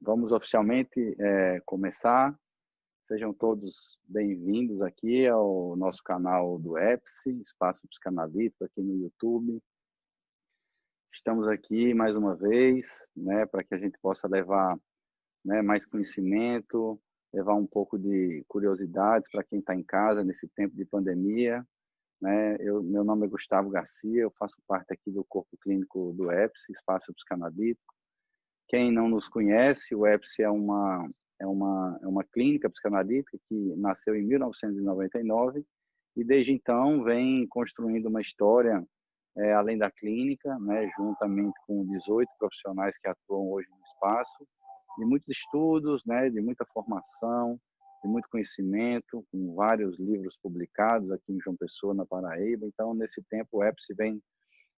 Vamos oficialmente começar. Sejam todos bem-vindos aqui ao nosso canal do EPSI, Espaço Psicanalítico, aqui no YouTube. Estamos aqui mais uma vez, né, para que a gente possa levar, né, mais conhecimento, levar um pouco de curiosidades para quem está em casa nesse tempo de pandemia. Né? Meu nome é Gustavo Garcia, eu faço parte aqui do corpo clínico do EPSI, Espaço Psicanalítico. Quem não nos conhece, o EPSI é uma clínica psicanalítica que nasceu em 1999 e desde então vem construindo uma história além da clínica, né, juntamente com 18 profissionais que atuam hoje no espaço, de muitos estudos, né, de muita formação, de muito conhecimento, com vários livros publicados aqui em João Pessoa, na Paraíba. Então, nesse tempo, o EPSI vem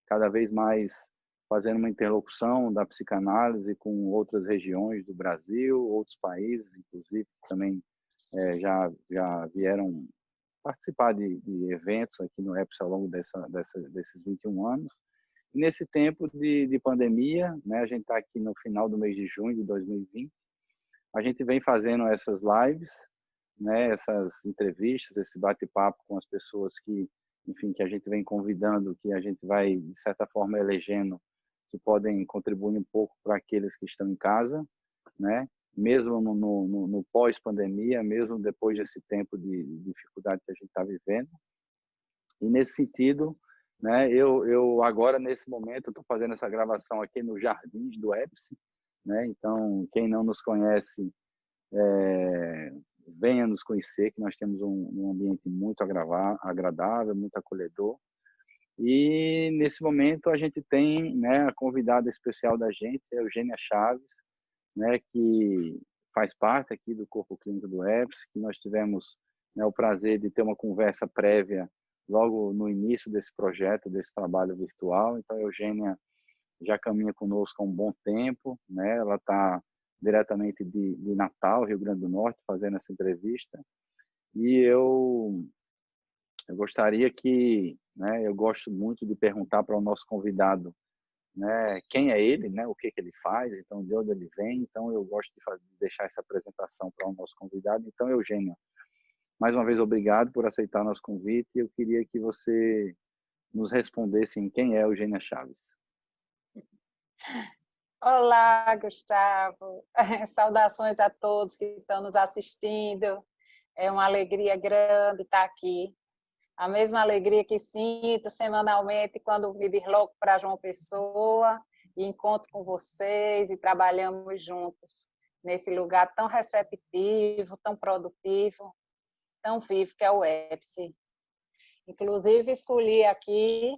cada vez mais fazendo uma interlocução da psicanálise com outras regiões do Brasil, outros países, inclusive, também já vieram participar de eventos aqui no EPSI ao longo desses 21 anos. E nesse tempo de pandemia, né, a gente está aqui no final do mês de junho de 2020, a gente vem fazendo essas lives, né, essas entrevistas, esse bate-papo com as pessoas que, enfim, que a gente vem convidando, que a gente vai, de certa forma, elegendo, que podem contribuir um pouco para aqueles que estão em casa, né? Mesmo no pós-pandemia, mesmo depois desse tempo de dificuldade que a gente está vivendo. E nesse sentido, né, eu agora, nesse momento, estou fazendo essa gravação aqui no Jardins do EPSI, né? Então, quem não nos conhece, venha nos conhecer, que nós temos um ambiente muito agradável, muito acolhedor. E nesse momento a gente tem, né, a convidada especial da gente, a Eugênia Chaves, né, que faz parte aqui do corpo clínico do EPSI, que nós tivemos, né, o prazer de ter uma conversa prévia logo no início desse projeto, desse trabalho virtual. Então a Eugênia já caminha conosco há um bom tempo, né? Ela está diretamente de Natal, Rio Grande do Norte, fazendo essa entrevista. E eu gostaria que, né, eu gosto muito de perguntar para o nosso convidado, né, quem é ele, né, o que ele faz, então de onde ele vem. Então eu gosto de deixar essa apresentação para o nosso convidado. Então, Eugênia, mais uma vez obrigado por aceitar nosso convite. Eu queria que você nos respondesse em quem é Eugênia Chaves. Olá, Gustavo. Saudações a todos que estão nos assistindo. É uma alegria grande estar aqui. A mesma alegria que sinto semanalmente quando me desloco para João Pessoa e encontro com vocês e trabalhamos juntos nesse lugar tão receptivo, tão produtivo, tão vivo que é o EPSI. Inclusive, escolhi aqui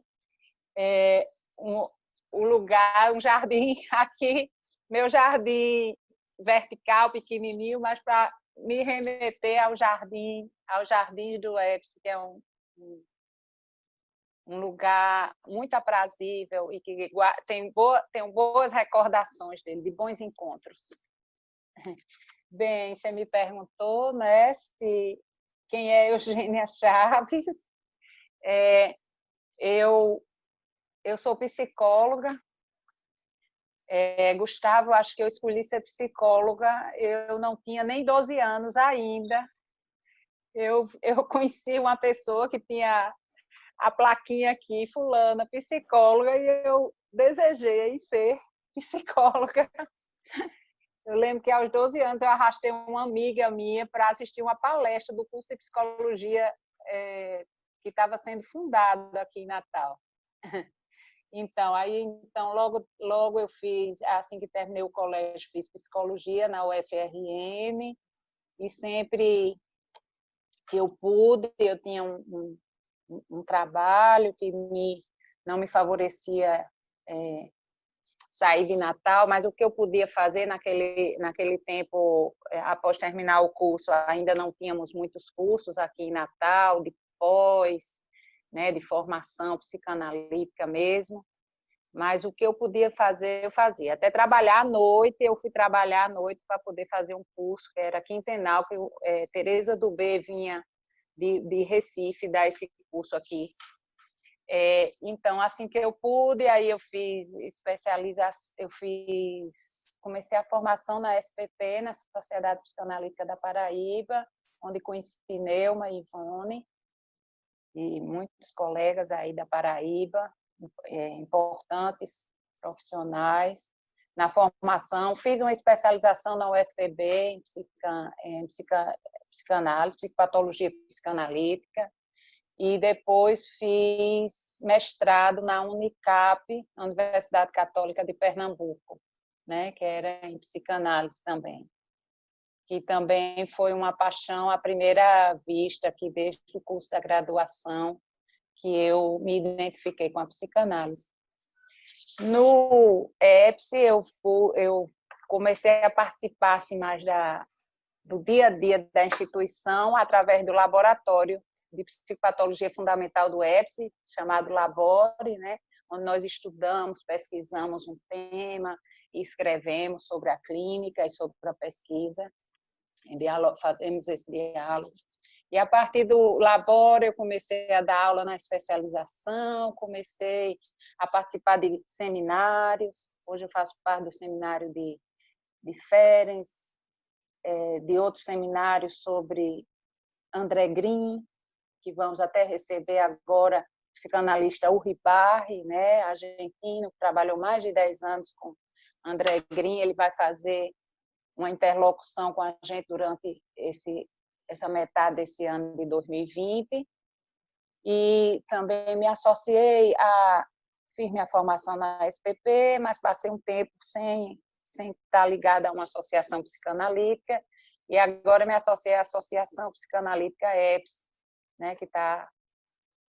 o lugar, um jardim aqui, meu jardim vertical, pequenininho, mas para me remeter ao jardim do EPSI, que é um lugar muito aprazível e que tem boas recordações dele, de bons encontros. Bem, você me perguntou, né, quem é Eugênia Chaves. Eu sou psicóloga. Gustavo, acho que eu escolhi ser psicóloga, eu não tinha nem 12 anos ainda. Eu conheci uma pessoa que tinha a plaquinha aqui, fulana, psicóloga, e eu desejei ser psicóloga. Eu lembro que aos 12 anos eu arrastei uma amiga minha para assistir uma palestra do curso de psicologia que estava sendo fundado aqui em Natal. Então, logo eu fiz, assim que terminei o colégio, fiz psicologia na UFRN, e sempre que eu pude, eu tinha um trabalho que não me favorecia sair de Natal, mas o que eu podia fazer naquele tempo, após terminar o curso, ainda não tínhamos muitos cursos aqui em Natal, de pós, né, de formação psicanalítica mesmo, mas o que eu podia fazer, eu fazia. Até trabalhar à noite, eu fui trabalhar à noite para poder fazer um curso que era quinzenal, que Tereza do B vinha de Recife dar esse curso aqui. Então, assim que eu pude, aí eu fiz comecei a formação na SPP, na Sociedade Psicanalítica da Paraíba, onde conheci Neuma e Ivone, e muitos colegas aí da Paraíba, importantes profissionais. Na formação, fiz uma especialização na UFPB em psicanálise, psicopatologia psicanalítica, e depois fiz mestrado na Unicap, na Universidade Católica de Pernambuco, né, que era em psicanálise também, que também foi uma paixão à primeira vista, que desde o curso da graduação que eu me identifiquei com a psicanálise. No EPSI, eu comecei a participar assim, mais do dia a dia da instituição através do laboratório de psicopatologia fundamental do EPSI, chamado Labore, né, onde nós estudamos, pesquisamos um tema e escrevemos sobre a clínica e sobre a pesquisa, fazemos esse diálogo. E a partir do Labore, eu comecei a dar aula na especialização, comecei a participar de seminários. Hoje eu faço parte do seminário de Ferenc, de outros seminários sobre André Green, que vamos até receber agora o psicanalista Uribarri, né, argentino, que trabalhou mais de 10 anos com André Green. Ele vai fazer uma interlocução com a gente durante essa metade desse ano de 2020. E também me associei fiz minha formação na SPP, mas passei um tempo sem estar ligada a uma associação psicanalítica, e agora me associei à Associação Psicanalítica EPS, né, que está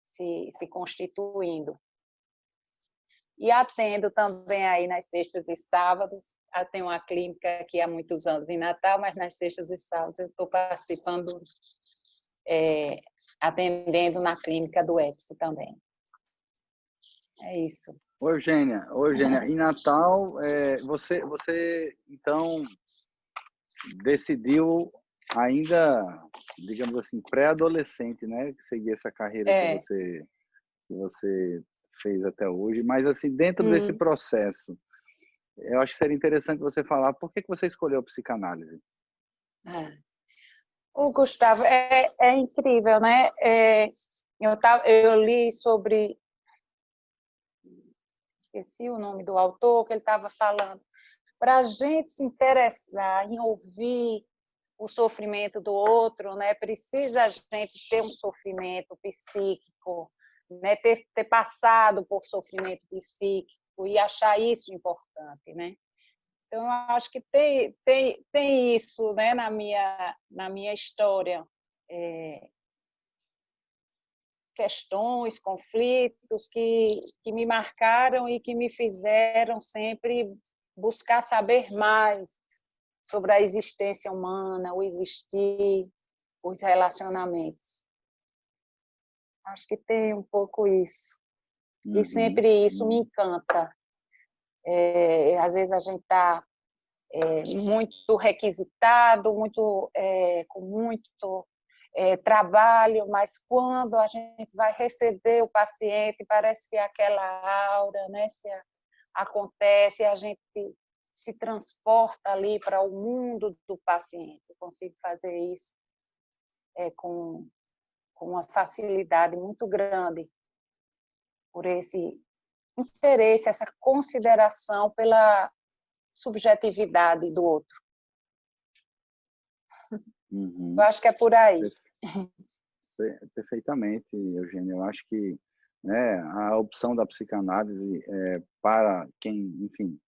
se constituindo. E atendo também aí nas sextas e sábados. Eu tenho uma clínica aqui há muitos anos em Natal, mas nas sextas e sábados eu estou participando, atendendo na clínica do EPS também. É isso. Oi, Eugênia. Em Natal, você então decidiu ainda, digamos assim, pré-adolescente, né, seguir essa carreira que você fez até hoje, mas assim, dentro desse processo, eu acho que seria interessante você falar por que você escolheu a psicanálise. O Gustavo, é incrível, né? Eu li sobre... Esqueci o nome do autor, que ele estava falando. Para a gente se interessar em ouvir o sofrimento do outro, né, precisa a gente ter um sofrimento psíquico, né, ter passado por sofrimento psíquico e achar isso importante, né? Então, eu acho que tem isso, né, na minha história. Questões, conflitos que me marcaram e que me fizeram sempre buscar saber mais sobre a existência humana, o existir, os relacionamentos. Acho que tem um pouco isso. E sempre isso me encanta. Às vezes a gente está muito requisitado, com muito trabalho, mas quando a gente vai receber o paciente, parece que aquela aura, né, acontece, a gente se transporta ali para o mundo do paciente. Eu consigo fazer isso com uma facilidade muito grande, por esse interesse, essa consideração pela subjetividade do outro. Eu acho que é por aí. Perfeitamente, Eugênia. Eu acho que, né, a opção da psicanálise para quem, enfim,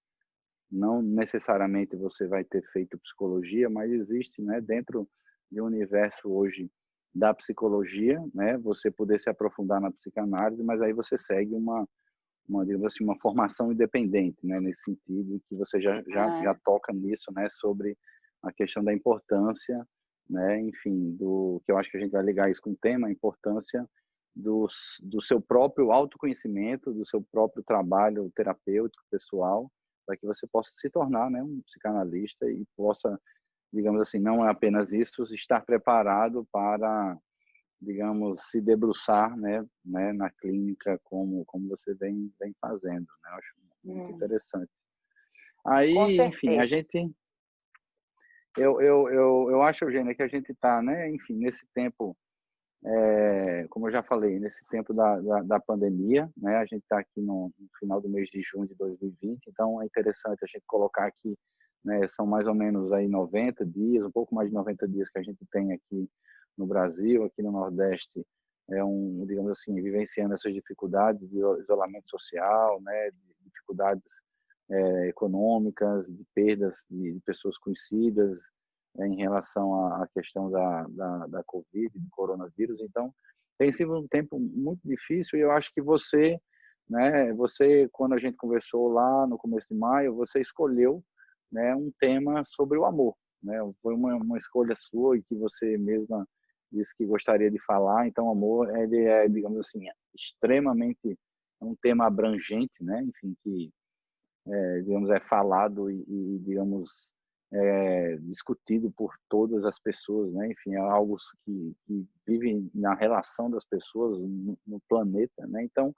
não necessariamente você vai ter feito psicologia, mas existe, né, dentro do universo hoje da psicologia, né, você poder se aprofundar na psicanálise, mas aí você segue digamos assim, uma formação independente, né, nesse sentido, que você já toca nisso, né, sobre a questão da importância, né, enfim, que eu acho que a gente vai ligar isso com o tema, a importância do seu próprio autoconhecimento, do seu próprio trabalho terapêutico pessoal, para que você possa se tornar, né, um psicanalista e possa, digamos assim, não é apenas isso, estar preparado para, digamos, se debruçar, né, na clínica como você vem fazendo, né? Eu acho muito interessante. Com Aí, enfim, certeza. eu acho, Eugênia, que a gente está, né, enfim, nesse tempo, como eu já falei, nesse tempo da pandemia, né, a gente está aqui no final do mês de junho de 2020, então é interessante a gente colocar aqui, né, são mais ou menos aí 90 dias, um pouco mais de 90 dias que a gente tem aqui no Brasil, aqui no Nordeste, digamos assim, vivenciando essas dificuldades de isolamento social, né, de dificuldades econômicas, de perdas de pessoas conhecidas em relação à questão da Covid, do coronavírus. Então, tem sido um tempo muito difícil e eu acho que você, né, quando a gente conversou lá no começo de maio, você escolheu, né, um tema sobre o amor, né? Foi uma escolha sua e que você mesma disse que gostaria de falar. Então, o amor, ele é, digamos assim, extremamente um tema abrangente, né? Enfim, que digamos, é falado digamos, discutido por todas as pessoas, né? Enfim, é algo que vive na relação das pessoas no planeta, né? Então,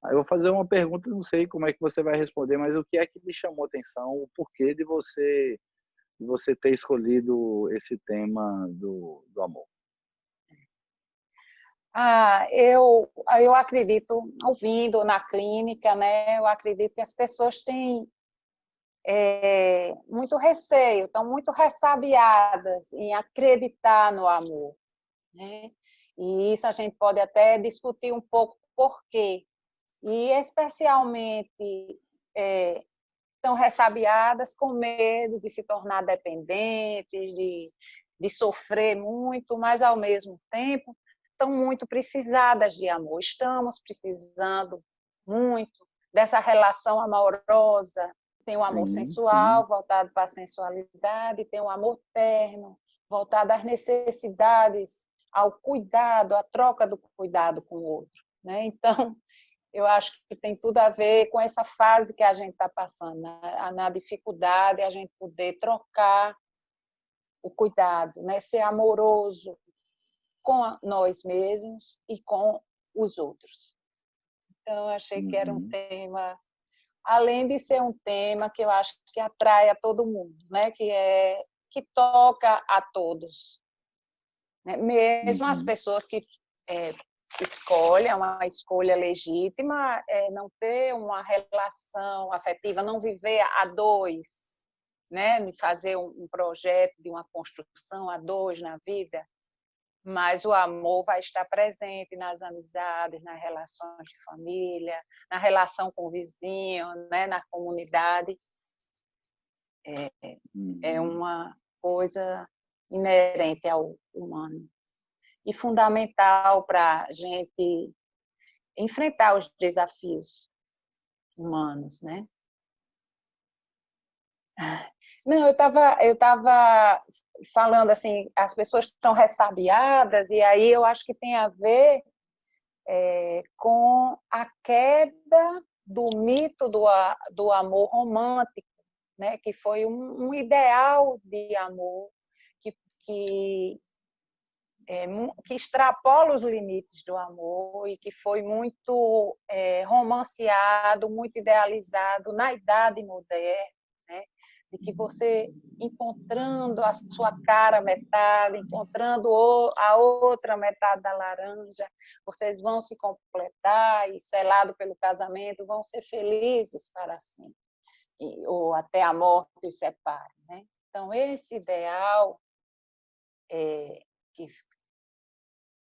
aí eu vou fazer uma pergunta, não sei como é que você vai responder, mas o que é que lhe chamou atenção, o porquê de você ter escolhido esse tema do amor? Eu acredito, ouvindo na clínica, né? Eu acredito que as pessoas têm muito receio, estão muito ressabiadas em acreditar no amor, né? E isso a gente pode até discutir um pouco por quê. E especialmente estão ressabiadas com medo de se tornar dependentes, de sofrer muito, mas ao mesmo tempo estão muito precisadas de amor. Estamos precisando muito dessa relação amorosa. Tem o amor Sim, sim. sensual, voltado para a sensualidade, tem o amor terno, voltado às necessidades, ao cuidado, à troca do cuidado com o outro, né? Então, eu acho que tem tudo a ver com essa fase que a gente está passando, né? Na dificuldade, a gente poder trocar o cuidado, né? Ser amoroso com nós mesmos e com os outros. Então, eu achei que era um Uhum, tema, além de ser um tema que eu acho que atrai a todo mundo, né? Que toca a todos, né? Mesmo as uhum, pessoas que escolhem, é uma escolha legítima, não ter uma relação afetiva, não viver a dois, né? De fazer um projeto de uma construção a dois na vida, mas o amor vai estar presente nas amizades, nas relações de família, na relação com o vizinho, né? Na comunidade. É uhum. uma coisa inerente ao humano e fundamental para a gente enfrentar os desafios humanos, né? Não, eu tava falando assim, as pessoas estão ressabiadas e aí eu acho que tem a ver com a queda do mito do amor romântico, né? Que foi um ideal de amor que, que que extrapola os limites do amor e que foi muito romanceado, muito idealizado na idade moderna, né? De que você, encontrando a sua cara metade, encontrando a outra metade da laranja, vocês vão se completar e, selado pelo casamento, vão ser felizes para sempre, ou até a morte os separe, né? Então, esse ideal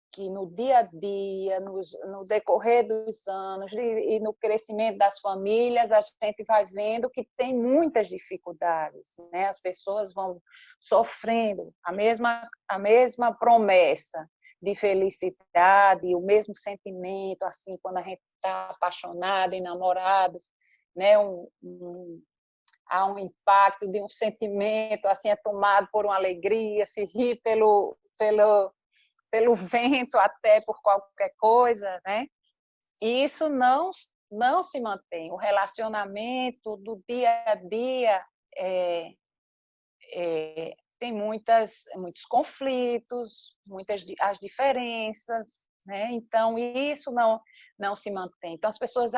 que no dia a dia, no decorrer dos anos e no crescimento das famílias, a gente vai vendo que tem muitas dificuldades, né? As pessoas vão sofrendo a mesma promessa de felicidade, o mesmo sentimento, assim, quando a gente está apaixonado, enamorado, né? Há um impacto de um sentimento, assim, é tomado por uma alegria, se ri pelo vento, até por qualquer coisa, né? E isso não se mantém. O relacionamento do dia a dia tem muitos conflitos, muitas as diferenças, né? Então isso não se mantém. Então as pessoas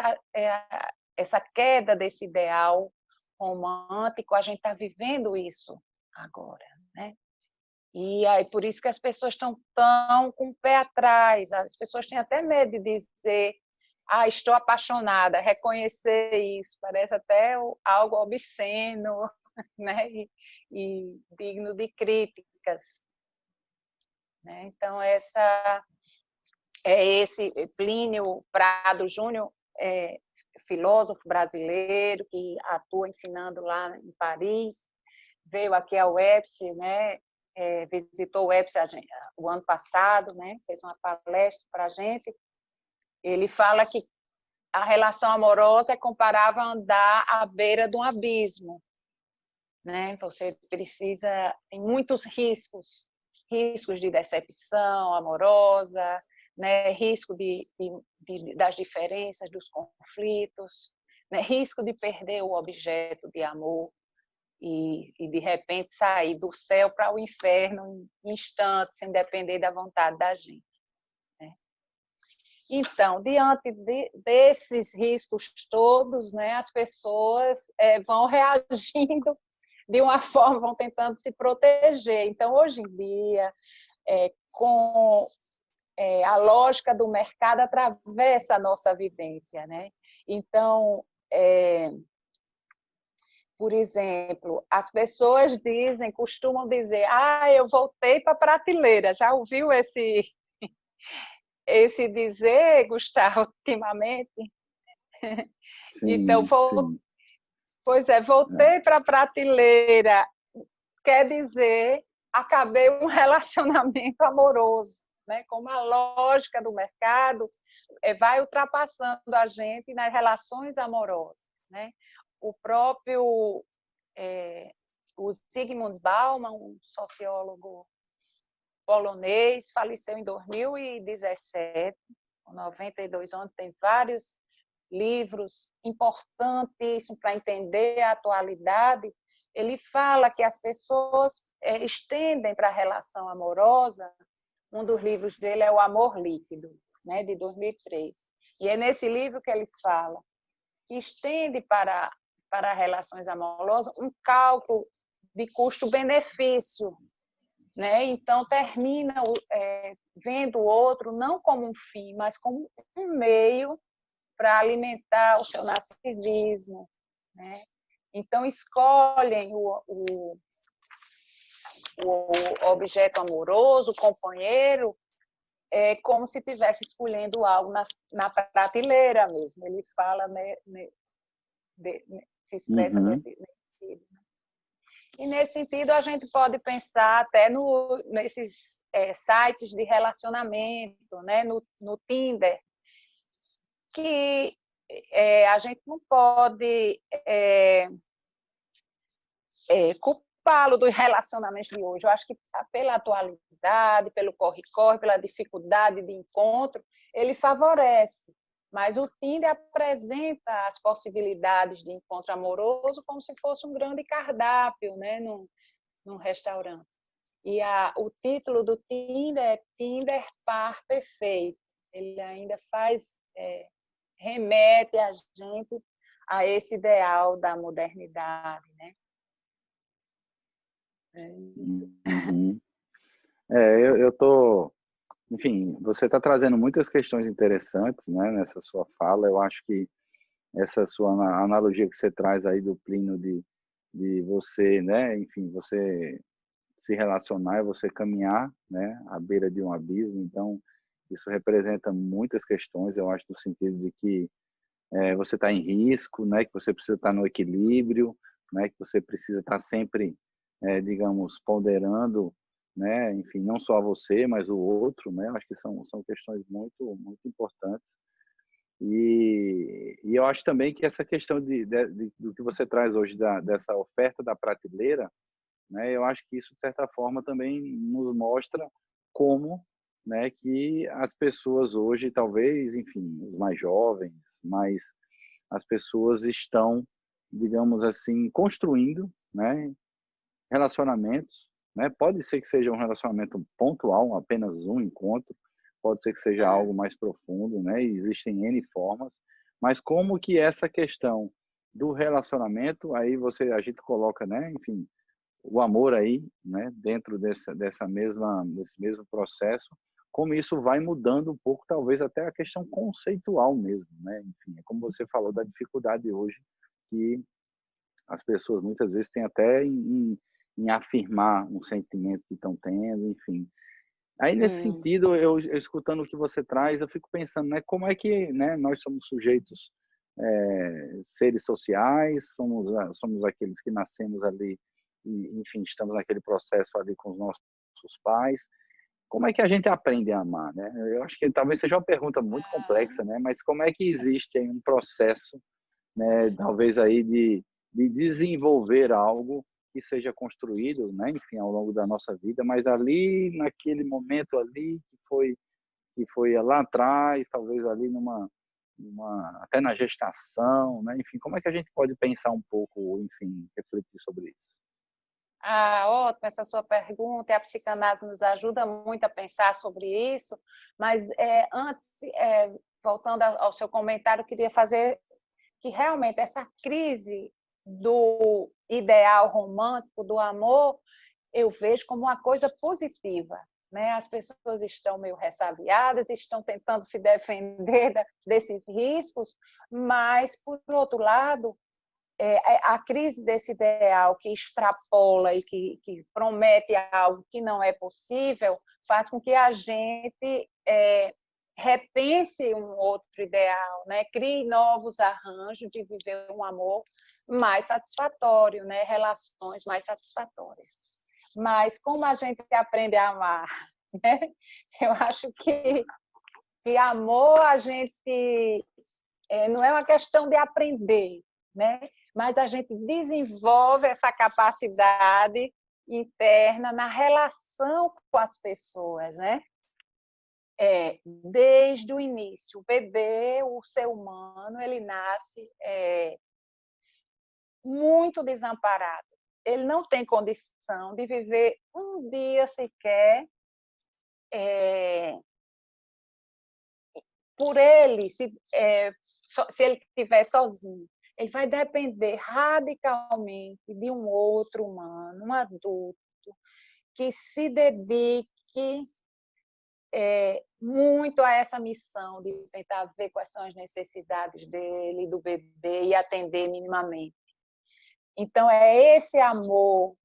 essa queda desse ideal romântico, a gente está vivendo isso agora, né? E aí, por isso que as pessoas estão tão com o pé atrás, as pessoas têm até medo de dizer, estou apaixonada, reconhecer isso, parece até algo obsceno, né? E digno de críticas, né? Então, esse Plínio Prado Júnior, filósofo brasileiro que atua ensinando lá em Paris, veio aqui ao UEPS, né? Visitou o UEPS o ano passado, né? Fez uma palestra para a gente. Ele fala que a relação amorosa é comparável a andar à beira de um abismo, né? Você precisa, tem muitos riscos de decepção amorosa, né? Risco das diferenças, dos conflitos, né? Risco de perder o objeto de amor e de repente sair do céu para o inferno em instantes, sem depender da vontade da gente, né? Então, diante desses riscos todos, né, as pessoas vão reagindo de uma forma, vão tentando se proteger. Então, hoje em dia, com a lógica do mercado atravessa a nossa vivência, né? Então, por exemplo, as pessoas costumam dizer, eu voltei para a prateleira. Já ouviu esse dizer, Gustavo, ultimamente? Então, sim. voltei para a prateleira. Quer dizer, acabei um relacionamento amoroso, né? Como a lógica do mercado vai ultrapassando a gente nas relações amorosas, né? O próprio o Zygmunt Bauman, um sociólogo polonês, faleceu em 2017, com 92 anos, tem vários livros importantíssimos para entender a atualidade. Ele fala que as pessoas estendem para a relação amorosa. Um dos livros dele é O Amor Líquido, né, de 2003. E é nesse livro que ele fala que estende para relações amorosas um cálculo de custo-benefício, né? Então, termina vendo o outro não como um fim, mas como um meio para alimentar o seu narcisismo, né? Então, escolhem o objeto amoroso, o companheiro, como se estivesse escolhendo algo na prateleira mesmo. Ele fala, né, se expressa nesse sentido. E, nesse sentido, a gente pode pensar até nesses sites de relacionamento, né, no Tinder, que a gente não pode culpá-lo dos relacionamentos de hoje. Eu acho que pela atualidade, pelo corre-corre, pela dificuldade de encontro, ele favorece. Mas o Tinder apresenta as possibilidades de encontro amoroso como se fosse um grande cardápio, né, num restaurante. E o título do Tinder é Tinder Par Perfeito. Ele ainda remete a gente a esse ideal da modernidade, né? Eu tô, enfim, você está trazendo muitas questões interessantes, né, nessa sua fala. Eu acho que essa sua analogia que você traz aí do Plínio de você, né, enfim, você se relacionar, você caminhar, né, à beira de um abismo. Então, isso representa muitas questões, eu acho, no sentido de que você está em risco, né, que você precisa estar no equilíbrio, né, que você precisa estar sempre, digamos, ponderando, né, enfim, não só você, mas o outro, né. Eu acho que são questões muito importantes. E eu acho também que essa questão do que você traz hoje dessa oferta da prateleira, né, eu acho que isso, de certa forma, também nos mostra como, né, que as pessoas hoje, talvez, enfim, os mais jovens, mas as pessoas estão, digamos assim, construindo, né, relacionamentos, né? Pode ser que seja um relacionamento pontual, apenas um encontro, pode ser que seja algo mais profundo, né? E existem N formas, mas como que essa questão do relacionamento, aí a gente coloca, né, enfim, o amor aí, né, dentro desse mesmo processo, como isso vai mudando um pouco, talvez até a questão conceitual mesmo, né, enfim, é como você falou da dificuldade hoje que as pessoas muitas vezes têm até em afirmar um sentimento que estão tendo, enfim. Aí nesse sentido, eu escutando o que você traz, eu fico pensando, né, como é que, né, nós somos sujeitos, seres sociais, somos aqueles que nascemos ali, e, enfim, estamos naquele processo ali com os nossos pais. Como é que a gente aprende a amar, né? Eu acho que talvez seja uma pergunta muito complexa, né? Mas como é que existe aí um processo, né? Talvez aí de desenvolver algo que seja construído, né? Enfim, ao longo da nossa vida, mas ali naquele momento ali que foi lá atrás, talvez ali até na gestação, né? Enfim, como é que a gente pode pensar um pouco, enfim, refletir sobre isso? Ótimo essa sua pergunta, e a psicanálise nos ajuda muito a pensar sobre isso, mas antes, voltando ao seu comentário, eu queria fazer que realmente essa crise do ideal romântico, do amor, eu vejo como uma coisa positiva. Né? As pessoas estão meio ressabiadas, estão tentando se defender desses riscos, mas, por outro lado, a crise desse ideal que extrapola e que promete algo que não é possível faz com que a gente repense um outro ideal, né? Crie novos arranjos de viver um amor mais satisfatório, né? Relações mais satisfatórias. Mas como a gente aprende a amar? Né? Eu acho que amor a gente não é uma questão de aprender, né? Mas a gente desenvolve essa capacidade interna na relação com as pessoas, né? Desde o início, o bebê, o ser humano, ele nasce muito desamparado. Ele não tem condição de viver um dia sequer por ele, se ele estiver sozinho. Ele vai depender radicalmente de um outro humano, um adulto, que se dedique muito a essa missão de tentar ver quais são as necessidades dele, do bebê, e atender minimamente. Então, é esse amor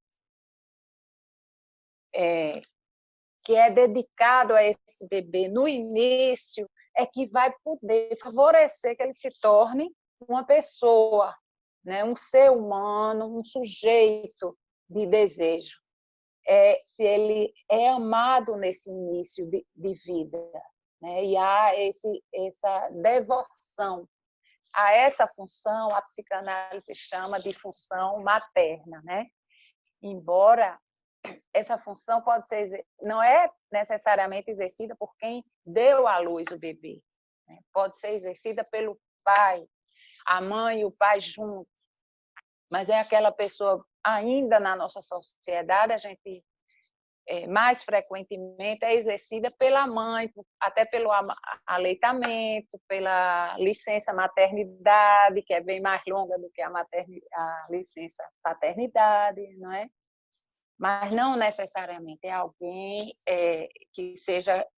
que é dedicado a esse bebê no início que vai poder favorecer que ele se torne uma pessoa, né? Um ser humano, um sujeito de desejo. Se ele é amado nesse início de vida, né? E há essa devoção a essa função, a psicanálise chama de função materna, né? Embora essa função não é necessariamente exercida por quem deu à luz o bebê, né? Pode ser exercida pelo pai, a mãe e o pai juntos, mas é aquela pessoa, ainda na nossa sociedade, a gente mais frequentemente é exercida pela mãe, até pelo aleitamento, pela licença maternidade, que é bem mais longa do que a licença paternidade, não é? Mas não necessariamente é alguém que seja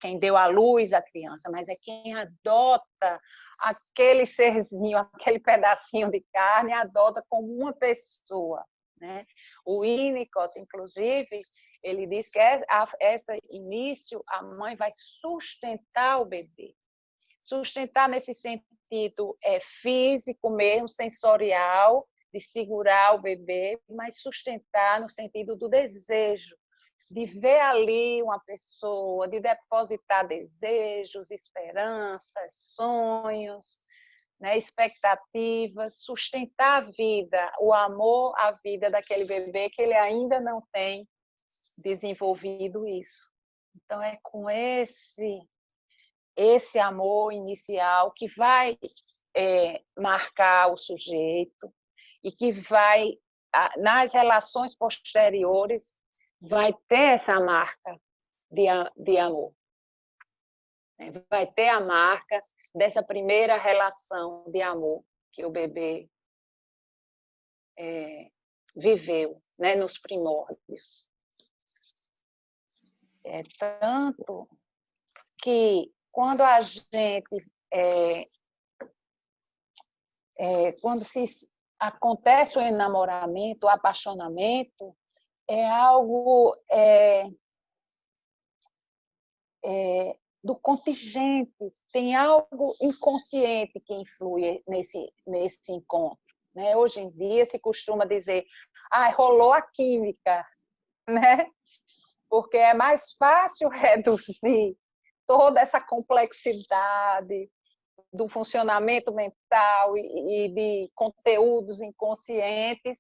quem deu à luz a criança, mas é quem adota aquele serzinho, aquele pedacinho de carne, adota como uma pessoa. Né? O Winnicott, inclusive, ele diz que esse início a mãe vai sustentar o bebê. Sustentar nesse sentido físico mesmo, sensorial, de segurar o bebê, mas sustentar no sentido do desejo, de ver ali uma pessoa, de depositar desejos, esperanças, sonhos, né, expectativas, sustentar a vida, o amor à vida daquele bebê que ele ainda não tem desenvolvido isso. Então, é com esse amor inicial que vai marcar o sujeito e que vai, nas relações posteriores, vai ter essa marca de amor. Vai ter a marca dessa primeira relação de amor que o bebê viveu, né, nos primórdios. Tanto que quando a gente, quando acontece o enamoramento, o apaixonamento, é algo do contingente, tem algo inconsciente que influi nesse encontro. Né? Hoje em dia se costuma dizer, rolou a química, né? Porque é mais fácil reduzir toda essa complexidade do funcionamento mental e de conteúdos inconscientes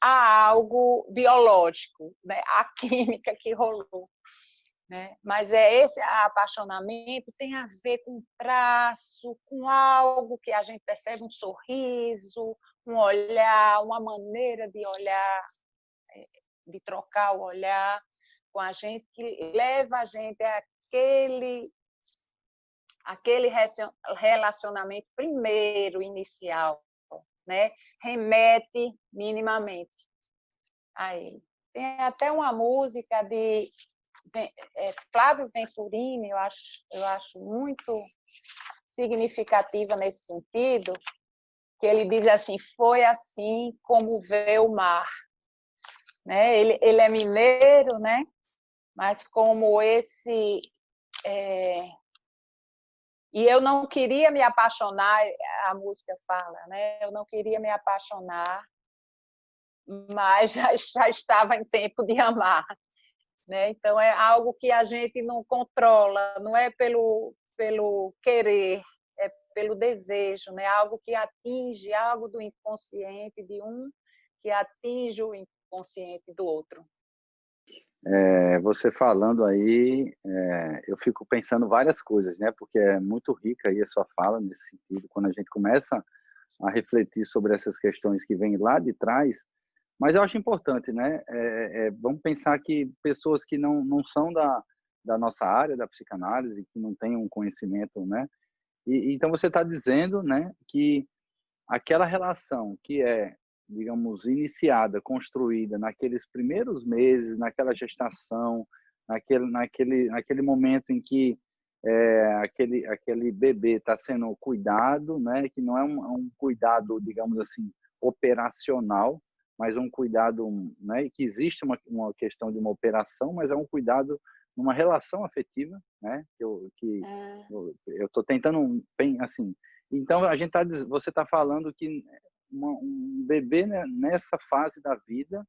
a algo biológico, né? A química que rolou. Né? Mas esse apaixonamento tem a ver com traço, com algo que a gente percebe, um sorriso, um olhar, uma maneira de olhar, de trocar o olhar com a gente, que leva a gente àquele relacionamento primeiro, inicial, né? Remete minimamente a ele. Tem até uma música de Flávio Venturini, eu acho muito significativa nesse sentido, que ele diz assim, foi assim como vê o mar. Né? Ele é mineiro, né? Mas como esse... E eu não queria me apaixonar, a música fala, né? Eu não queria me apaixonar, mas já estava em tempo de amar. Né? Então, é algo que a gente não controla, não é pelo querer, é pelo desejo, né? Algo que atinge, algo do inconsciente de um que atinge o inconsciente do outro. Você falando aí, eu fico pensando várias coisas, né? Porque é muito rica aí a sua fala nesse sentido, quando a gente começa a refletir sobre essas questões que vêm lá de trás. Mas eu acho importante, né? Vamos pensar que pessoas que não são da nossa área, da psicanálise, que não têm um conhecimento, né? Então você está dizendo, né, que aquela relação que digamos, iniciada, construída naqueles primeiros meses, naquela gestação, naquele momento em que aquele bebê está sendo cuidado, né? Que não é um cuidado, digamos assim, operacional, mas um cuidado, né? Que existe uma questão de uma operação, mas é um cuidado numa relação afetiva, né? Eu estou tentando, assim. Então você está falando que um bebê, né, nessa fase da vida,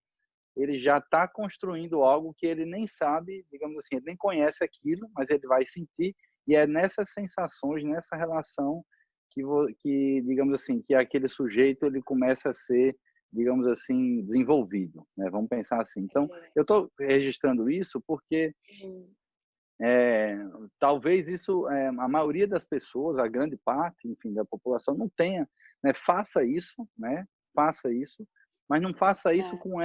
ele já está construindo algo que ele nem sabe, digamos assim, ele nem conhece aquilo, mas ele vai sentir, e é nessas sensações, nessa relação que digamos assim, que aquele sujeito ele começa a ser, digamos assim, desenvolvido, né? Vamos pensar assim. Então, eu estou registrando isso porque talvez isso, a maioria das pessoas, a grande parte, enfim, da população não tenha, né? Faça isso, mas não faça isso com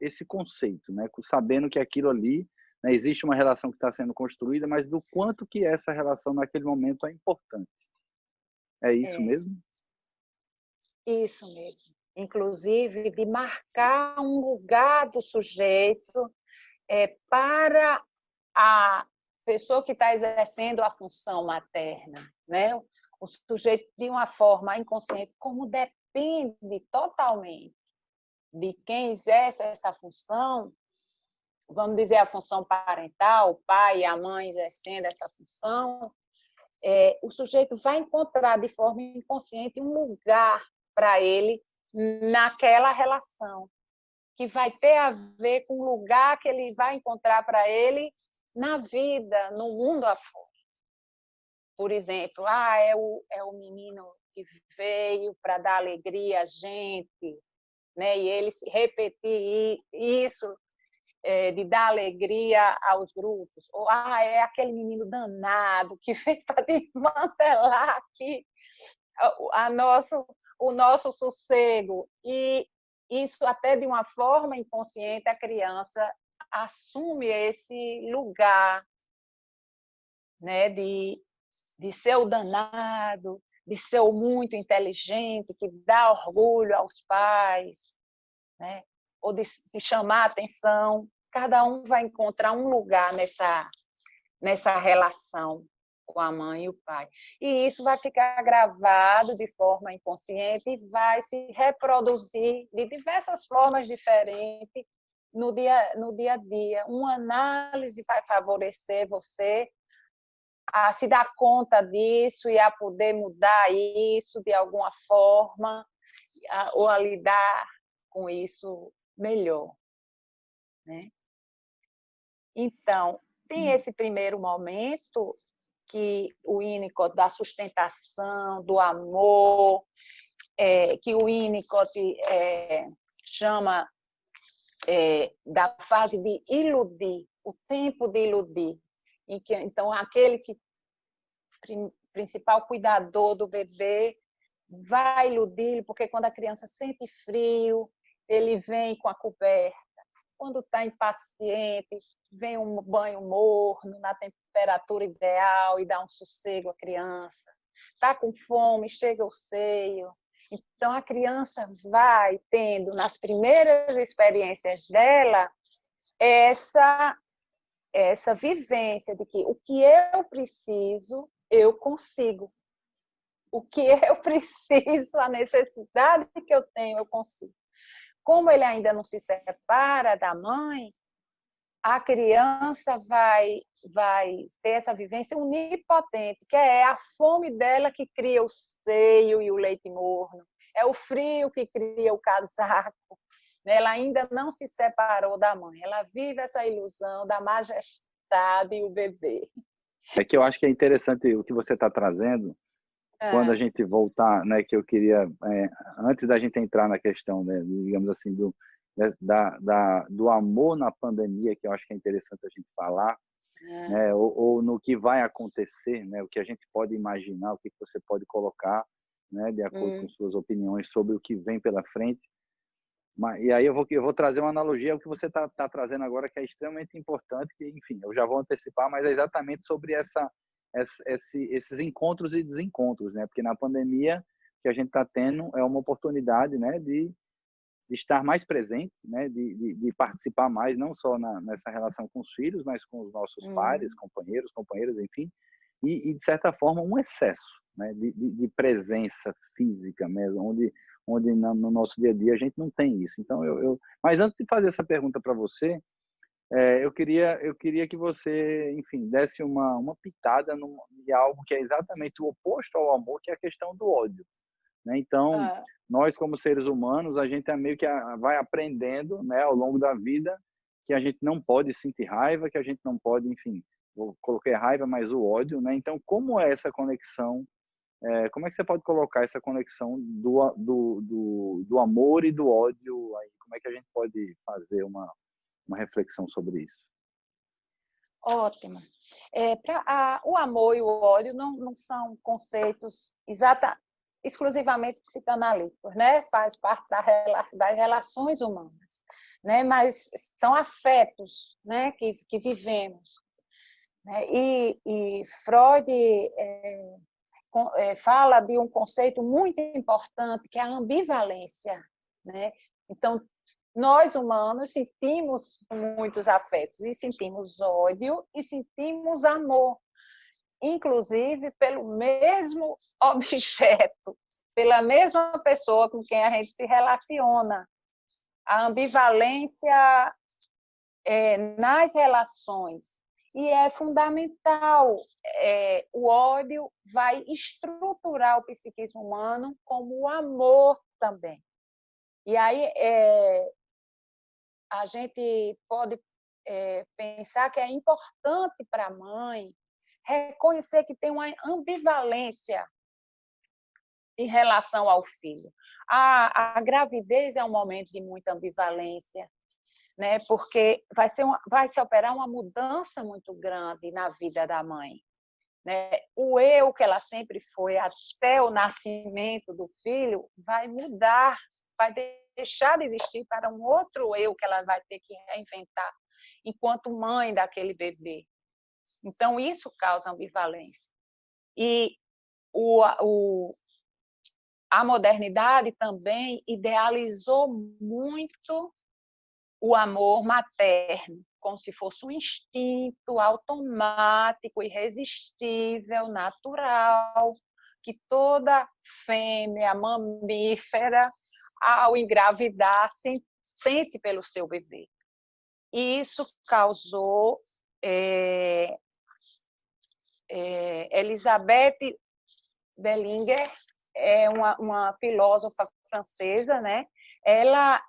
esse conceito, né? Sabendo que aquilo ali, né, existe uma relação que está sendo construída, mas do quanto que essa relação naquele momento é importante. É isso mesmo? Isso mesmo. Inclusive, de marcar um lugar do sujeito para a pessoa que está exercendo a função materna, né? O sujeito, de uma forma inconsciente, como depende totalmente de quem exerce essa função, vamos dizer a função parental, o pai e a mãe exercendo essa função, o sujeito vai encontrar de forma inconsciente um lugar para ele naquela relação, que vai ter a ver com o lugar que ele vai encontrar para ele na vida, no mundo afora. Por exemplo, é o menino que veio para dar alegria a gente, né? E ele repetir isso, de dar alegria aos grupos. Ou, é aquele menino danado que veio para desmantelar aqui o nosso sossego. E isso, até de uma forma inconsciente, a criança assume esse lugar, né, de ser o danado, de ser muito inteligente, que dá orgulho aos pais, né? Ou de chamar a atenção. Cada um vai encontrar um lugar nessa relação com a mãe e o pai. E isso vai ficar gravado de forma inconsciente e vai se reproduzir de diversas formas diferentes no dia a dia. Uma análise vai favorecer você a se dar conta disso e a poder mudar isso de alguma forma, ou a lidar com isso melhor, né? Então, tem esse primeiro momento que o Winnicott da sustentação, do amor, que o Winnicott chama da fase de iludir, o tempo de iludir, em que então aquele que principal cuidador do bebê vai iludir, porque quando a criança sente frio, ele vem com a coberta. Quando está impaciente, vem um banho morno na temperatura ideal e dá um sossego à criança. Está com fome, chega o seio. Então, a criança vai tendo, nas primeiras experiências dela, essa vivência de que o que eu preciso, eu consigo. O que eu preciso, a necessidade que eu tenho, eu consigo. Como ele ainda não se separa da mãe, a criança vai ter essa vivência onipotente, que é a fome dela que cria o seio e o leite morno, é o frio que cria o casaco. Ela ainda não se separou da mãe, ela vive essa ilusão da majestade e o bebê. É que eu acho que é interessante o que você está trazendo, quando a gente voltar, né, que eu queria, antes da gente entrar na questão, né, digamos assim, do amor na pandemia, que eu acho que é interessante a gente falar, né, ou no que vai acontecer, né, o que a gente pode imaginar, o que você pode colocar, né, de acordo com suas opiniões sobre o que vem pela frente. E aí eu vou trazer uma analogia ao que você está trazendo agora, que é extremamente importante, que, enfim, eu já vou antecipar, mas é exatamente sobre esses encontros e desencontros, né? Porque na pandemia que a gente está tendo é uma oportunidade, né, de estar mais presente, né, de participar mais, não só nessa relação com os filhos, mas com os nossos pares, companheiras, enfim, e de certa forma um excesso, né, de presença física mesmo, onde no nosso dia a dia a gente não tem isso. Então mas antes de fazer essa pergunta para você, eu queria que você, enfim, desse uma pitada de algo que é exatamente o oposto ao amor, que é a questão do ódio, né? Então, nós como seres humanos, a gente meio que vai aprendendo, né, ao longo da vida, que a gente não pode sentir raiva, que a gente não pode, enfim, eu coloquei raiva, mas o ódio, né? Então, como é essa conexão? Como é que você pode colocar essa conexão do amor e do ódio aí? Como é que a gente pode fazer uma reflexão sobre isso? Ótimo. O amor e o ódio não são conceitos exclusivamente psicanalíticos, né? Faz parte das relações humanas, né? Mas são afetos, né? que vivemos, né? E Freud fala de um conceito muito importante, que é a ambivalência, né? Então, nós humanos sentimos muitos afetos, e sentimos ódio e sentimos amor, inclusive pelo mesmo objeto, pela mesma pessoa com quem a gente se relaciona. A ambivalência nas relações. E é fundamental. O ódio vai estruturar o psiquismo humano, como o amor também. E aí a gente pode pensar que é importante para a mãe reconhecer que tem uma ambivalência em relação ao filho. A gravidez é um momento de muita ambivalência, né? Porque vai se operar uma mudança muito grande na vida da mãe, né? O eu que ela sempre foi até o nascimento do filho vai mudar, vai deixar de existir para um outro eu que ela vai ter que reinventar enquanto mãe daquele bebê. Então, isso causa ambivalência. E a modernidade também idealizou muito o amor materno, como se fosse um instinto automático, irresistível, natural, que toda fêmea mamífera, ao engravidar, sente pelo seu bebê. E isso causou Elisabeth Bellinger, é uma filósofa francesa, né? Ela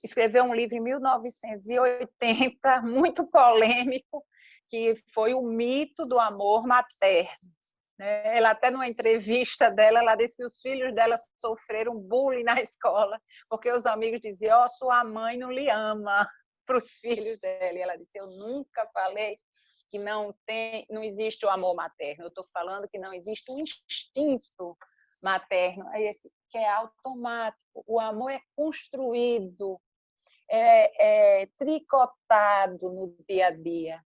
escreveu um livro em 1980, muito polêmico, que foi o mito do amor materno. Ela até numa entrevista dela, ela disse que os filhos dela sofreram bullying na escola, porque os amigos diziam, sua mãe não lhe ama, para os filhos dela. E ela disse, eu nunca falei que não existe o amor materno, eu estou falando que não existe um instinto materno, que é automático. O amor é construído, é tricotado no dia a dia,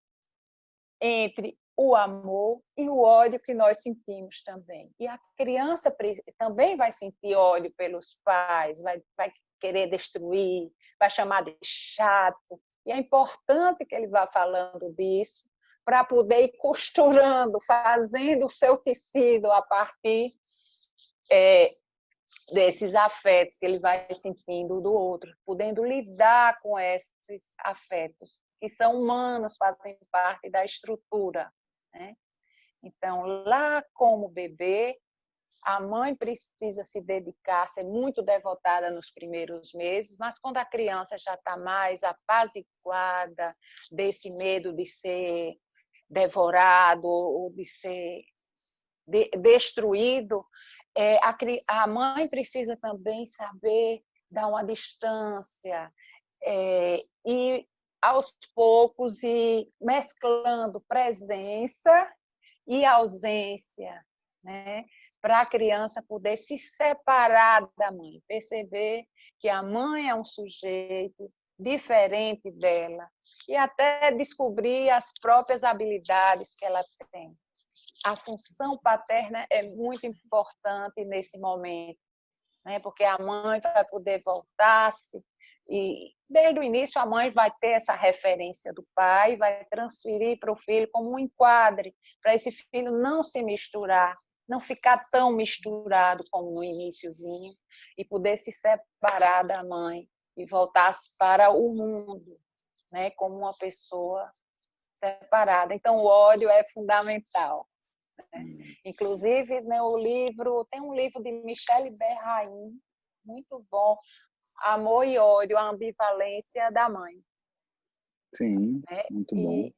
entre o amor e o ódio que nós sentimos também. E a criança também vai sentir ódio pelos pais, vai querer destruir, vai chamar de chato. E é importante que ele vá falando disso para poder ir costurando, fazendo o seu tecido a partir desses afetos que ele vai sentindo do outro, podendo lidar com esses afetos, que são humanos, fazem parte da estrutura, né? Então, lá como bebê, a mãe precisa se dedicar, ser muito devotada nos primeiros meses, mas quando a criança já está mais apaziguada desse medo de ser devorado ou de ser destruído, a mãe precisa também saber dar uma distância e, aos poucos, ir mesclando presença e ausência, né? Para a criança poder se separar da mãe, perceber que a mãe é um sujeito diferente dela e até descobrir as próprias habilidades que ela tem. A função paterna é muito importante nesse momento, né? Porque a mãe vai poder voltar-se e, desde o início, a mãe vai ter essa referência do pai, vai transferir para o filho como um enquadre, para esse filho não se misturar, não ficar tão misturado como no iniciozinho e poder se separar da mãe e voltar-se para o mundo, né? Como uma pessoa separada. Então, o ódio é fundamental. Inclusive, né, tem um livro de Michelle Berrain, muito bom, Amor e Ódio, a ambivalência da mãe. Sim, né? Muito bom.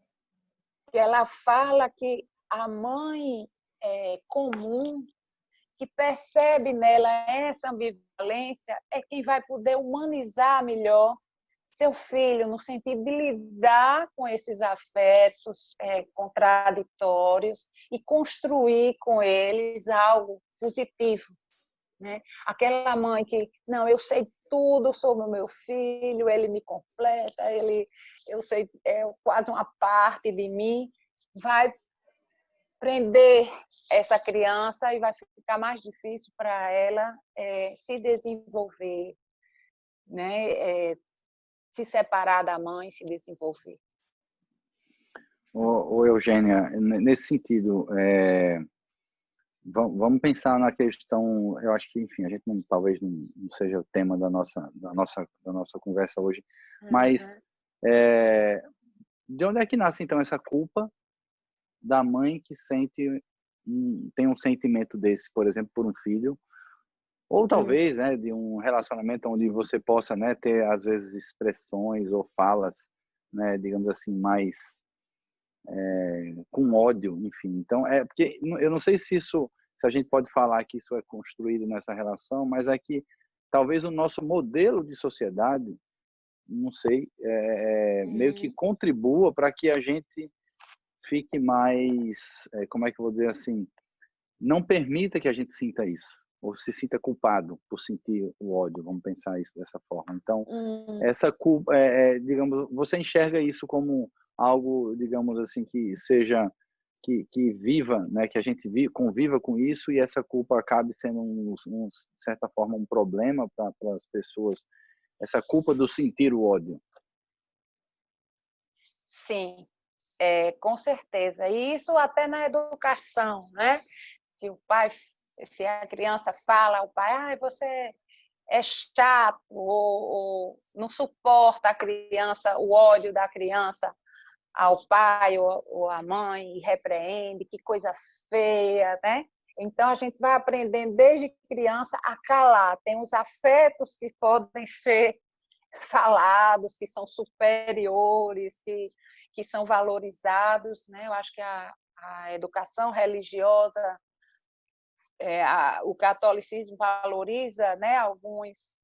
Que ela fala que a mãe comum, que percebe nela essa ambivalência, é quem vai poder humanizar melhor seu filho, no sentido de lidar com esses afetos contraditórios e construir com eles algo positivo, né? Aquela mãe que, não, eu sei tudo sobre o meu filho, ele me completa, eu sei, é quase uma parte de mim, vai prender essa criança e vai ficar mais difícil para ela se desenvolver, né? Se separar da mãe, se desenvolver. Eugênia, nesse sentido, vamos pensar na questão, eu acho que, enfim, a gente talvez não seja o tema da nossa conversa hoje, mas de onde é que nasce, então, essa culpa da mãe que tem um sentimento desse, por exemplo, por um filho, ou talvez, né, de um relacionamento onde você possa, né, ter, às vezes, expressões ou falas, né, digamos assim, mais com ódio, enfim. Então, porque eu não sei se a gente pode falar que isso é construído nessa relação, mas é que talvez o nosso modelo de sociedade, não sei, meio que contribua para que a gente fique mais, como é que eu vou dizer assim, não permita que a gente sinta isso, ou se sinta culpado por sentir o ódio, vamos pensar isso dessa forma. Então, essa culpa, digamos, você enxerga isso como algo, digamos assim, que viva, né, que a gente conviva com isso e essa culpa acabe sendo, de certa forma, um problema para as pessoas, essa culpa do sentir o ódio. Sim, com certeza. E isso até na educação, né? Se a criança fala ao pai, você é chato, ou não suporta a criança, o ódio da criança ao pai ou à mãe, e repreende, que coisa feia, né? Então, a gente vai aprendendo desde criança a calar. Tem os afetos que podem ser falados, que são superiores, que são valorizados, né? Eu acho que a educação religiosa, o catolicismo valoriza, né, alguns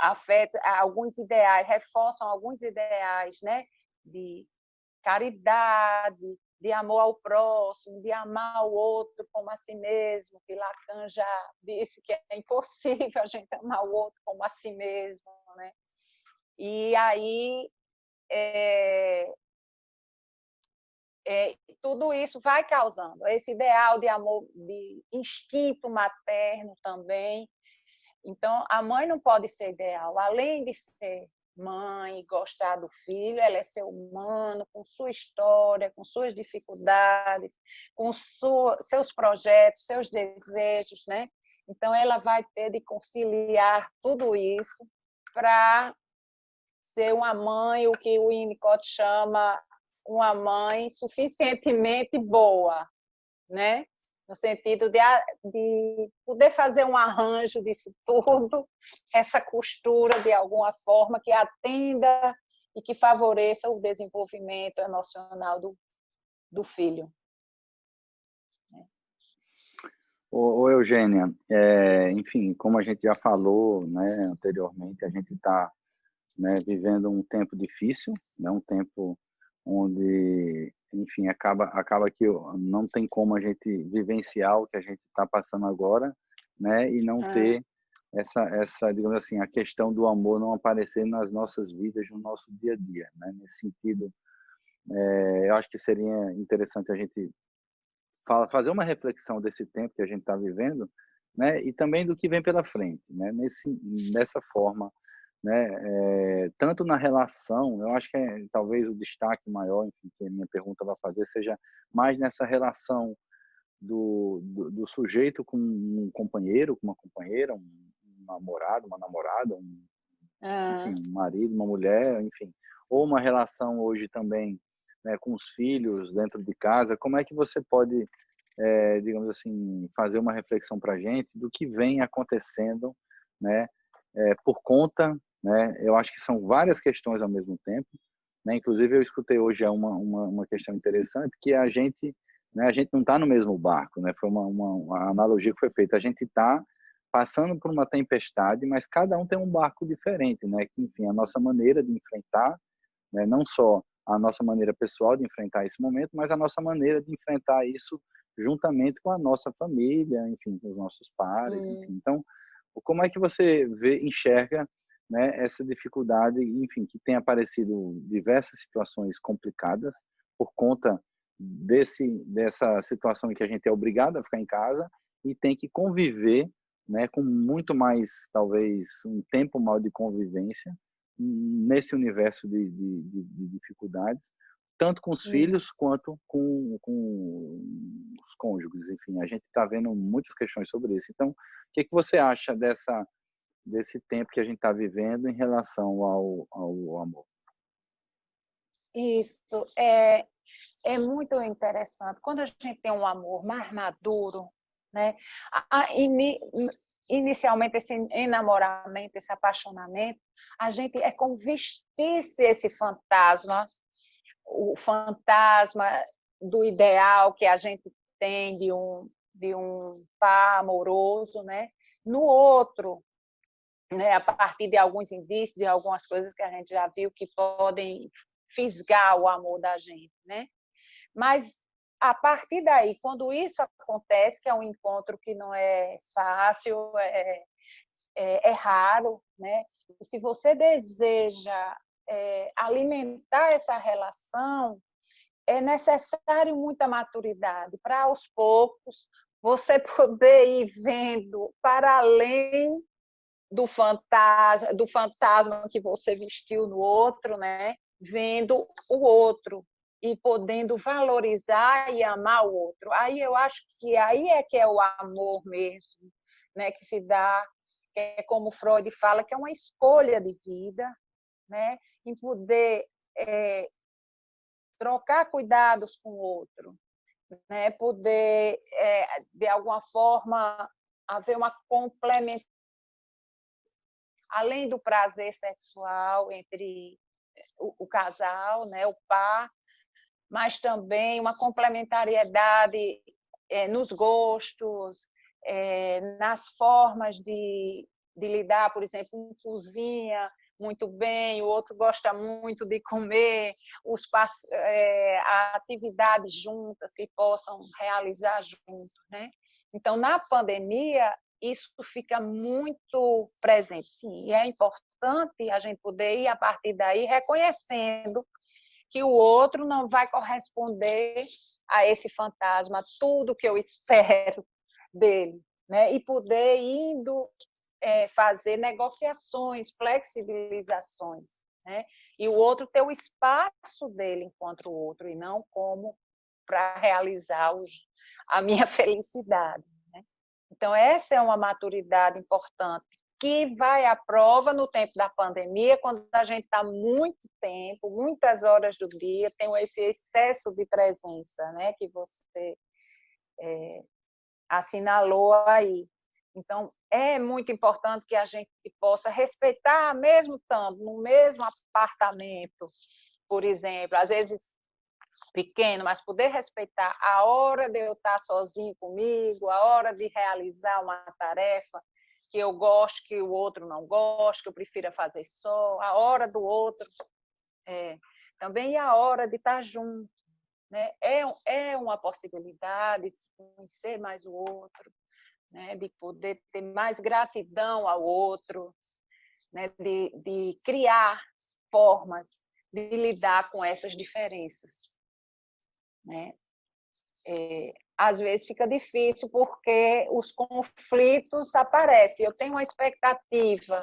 afetos, alguns ideais, reforçam alguns ideais, né, de caridade, de amor ao próximo, de amar o outro como a si mesmo, que Lacan já disse que é impossível a gente amar o outro como a si mesmo, né? E aí tudo isso vai causando esse ideal de amor, de instinto materno também. Então, a mãe não pode ser ideal. Além de ser mãe e gostar do filho, ela é ser humano, com sua história, com suas dificuldades, com seus projetos, seus desejos, né? Então, ela vai ter de conciliar tudo isso para ser uma mãe, o que o Winnicott chama uma mãe suficientemente boa, né? No sentido de poder fazer um arranjo disso tudo, essa costura de alguma forma que atenda e que favoreça o desenvolvimento emocional do filho. Ô Eugênia, enfim, como a gente já falou, né, anteriormente, a gente está, né, vivendo um tempo difícil, né, um tempo onde, enfim, acaba que não tem como a gente vivenciar o que a gente está passando agora, né, e não ter essa, digamos assim, a questão do amor não aparecer nas nossas vidas, no nosso dia a dia, né? Nesse sentido, eu acho que seria interessante a gente fazer uma reflexão desse tempo que a gente está vivendo, né, e também do que vem pela frente, né, dessa forma, né, tanto na relação, eu acho que talvez o destaque maior, enfim, que a minha pergunta vai fazer seja mais nessa relação do sujeito com um companheiro, com uma companheira, um namorado, uma namorada, enfim, um marido, uma mulher, enfim, ou uma relação hoje também, né, com os filhos dentro de casa. Como é que você pode, digamos assim, fazer uma reflexão para a gente do que vem acontecendo, né, por conta, né, eu acho que são várias questões ao mesmo tempo, né, inclusive eu escutei hoje uma questão interessante, que a gente, né, a gente não está no mesmo barco, né, foi uma analogia que foi feita, a gente está passando por uma tempestade, mas cada um tem um barco diferente, né, que, enfim, a nossa maneira de enfrentar, né, não só a nossa maneira pessoal de enfrentar esse momento, mas a nossa maneira de enfrentar isso juntamente com a nossa família, enfim, com os nossos pares, enfim. Então, como é que você enxerga, né, essa dificuldade, enfim, que tem aparecido diversas situações complicadas por conta dessa situação em que a gente é obrigado a ficar em casa e tem que conviver, né, com muito mais, talvez, um tempo maior de convivência nesse universo de dificuldades, tanto com os filhos quanto com os cônjuges. Enfim, a gente está vendo muitas questões sobre isso. Então, o que você acha desse tempo que a gente está vivendo em relação ao amor? Isso é muito interessante. Quando a gente tem um amor mais maduro, né? Inicialmente, esse enamoramento, esse apaixonamento, a gente é como vestir-se esse fantasma, o fantasma do ideal que a gente tem de um par amoroso, né? No outro, né? A partir de alguns indícios, de algumas coisas que a gente já viu que podem fisgar o amor da gente, né? Mas a partir daí, quando isso acontece, que é um encontro que não é fácil, é raro, né? E se você deseja alimentar essa relação, é necessário muita maturidade para, aos poucos, você poder ir vendo para além do fantasma que você vestiu no outro, né? Vendo o outro e podendo valorizar e amar o outro. Aí eu acho que aí é que é o amor mesmo, né? Que se dá, que é como Freud fala, que é uma escolha de vida, né? Em poder trocar cuidados com o outro, né? Poder, de alguma forma, haver uma complementação, além do prazer sexual entre o casal, né? O par, mas também uma complementariedade nos gostos, nas formas de lidar, por exemplo, um cozinha muito bem, o outro gosta muito de comer, atividades juntas que possam realizar juntos, né? Então, na pandemia, isso fica muito presente, sim, e é importante a gente poder ir, a partir daí, reconhecendo que o outro não vai corresponder a esse fantasma, tudo que eu espero dele, né? E poder indo fazer negociações, flexibilizações, né? E o outro ter o espaço dele enquanto o outro, e não como para realizar a minha felicidade, né? Então, essa é uma maturidade importante, que vai à prova no tempo da pandemia, quando a gente está muito tempo, muitas horas do dia, tem esse excesso de presença, né, que você assinalou aí. Então, é muito importante que a gente possa respeitar, mesmo estando no mesmo apartamento, por exemplo, às vezes pequeno, mas poder respeitar a hora de eu estar sozinho comigo, a hora de realizar uma tarefa que eu gosto, que o outro não gosta, que eu prefira fazer só, a hora do outro, também a hora de estar junto, né? É uma possibilidade de se conhecer mais o outro, né? De poder ter mais gratidão ao outro, né? De criar formas de lidar com essas diferenças, né? Às vezes fica difícil porque os conflitos aparecem. Eu tenho uma expectativa,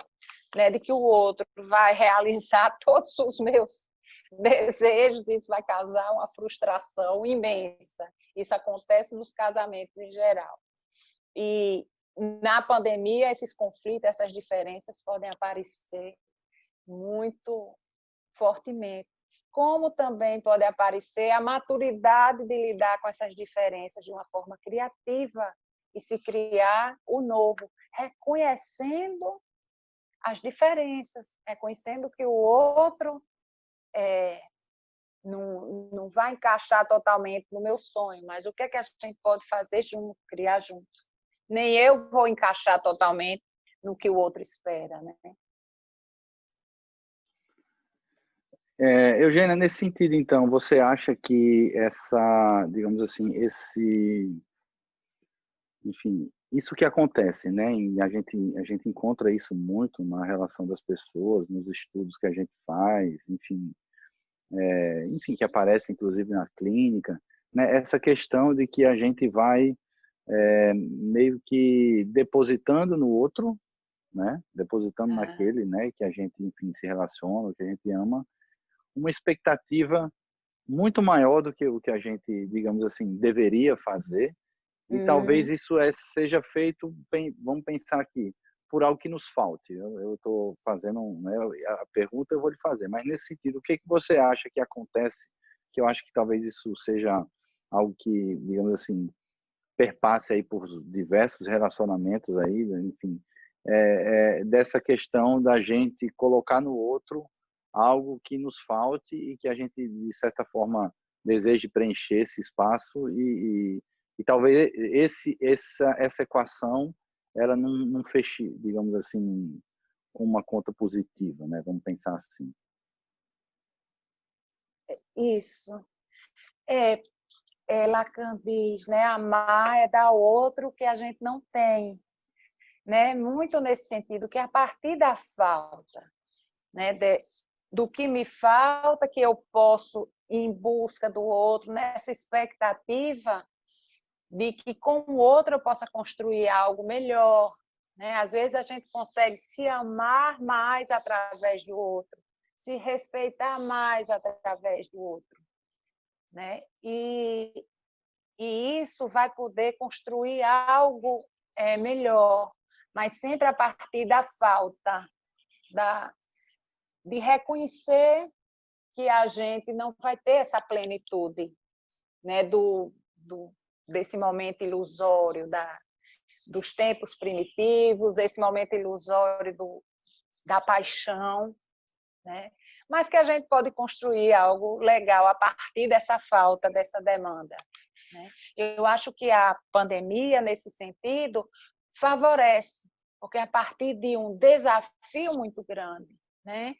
né, de que o outro vai realizar todos os meus desejos, isso vai causar uma frustração imensa. Isso acontece nos casamentos em geral. E na pandemia, esses conflitos, essas diferenças podem aparecer muito fortemente. Como também pode aparecer a maturidade de lidar com essas diferenças de uma forma criativa e se criar o novo, reconhecendo as diferenças, reconhecendo que o outro não vai encaixar totalmente no meu sonho, mas o que é que a gente pode fazer junto, criar junto? Nem eu vou encaixar totalmente no que o outro espera, né? Eugênia, nesse sentido, então, você acha que essa, digamos assim, enfim, isso que acontece, né? E a gente encontra isso muito na relação das pessoas, nos estudos que a gente faz, enfim, que aparece inclusive na clínica, né? Essa questão de que a gente vai meio que depositando no outro, né? Depositando naquele, né? Que a gente, enfim, se relaciona, que a gente ama, uma expectativa muito maior do que o que a gente, digamos assim, deveria fazer. E talvez isso seja feito, vamos pensar aqui, por algo que nos falte. Eu estou fazendo, né, a pergunta eu vou lhe fazer, mas nesse sentido, o que você acha que acontece, que eu acho que talvez isso seja algo que, digamos assim, perpasse aí por diversos relacionamentos aí, enfim, dessa questão da gente colocar no outro algo que nos falte e que a gente, de certa forma, deseje preencher esse espaço e talvez essa equação ela não feche, digamos assim, com uma conta positiva, né? Vamos pensar assim. Isso. Lacan diz, né? Amar é dar ao outro o que a gente não tem, né? Muito nesse sentido, que a partir da falta, né? Do que me falta, que eu posso em busca do outro, nessa expectativa de que com o outro eu possa construir algo melhor, né? Às vezes a gente consegue se amar mais através do outro, se respeitar mais através do outro, né? E isso vai poder construir algo melhor, mas sempre a partir da falta, de reconhecer que a gente não vai ter essa plenitude, né, desse momento ilusório, dos tempos primitivos, esse momento ilusório da paixão, né? Mas que a gente pode construir algo legal a partir dessa falta, dessa demanda, né? Eu acho que a pandemia, nesse sentido, favorece, porque a partir de um desafio muito grande, né?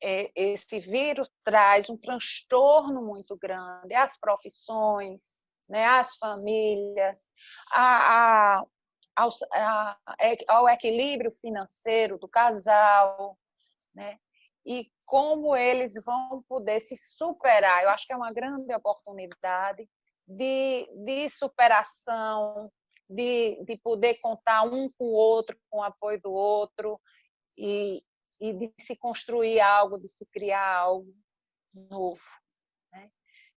Esse vírus traz um transtorno muito grande às profissões, né, às famílias, ao equilíbrio financeiro do casal, né? E como eles vão poder se superar. Eu acho que é uma grande oportunidade de superação, de poder contar um com o outro, com o apoio do outro, e de se construir algo, de se criar algo novo, né?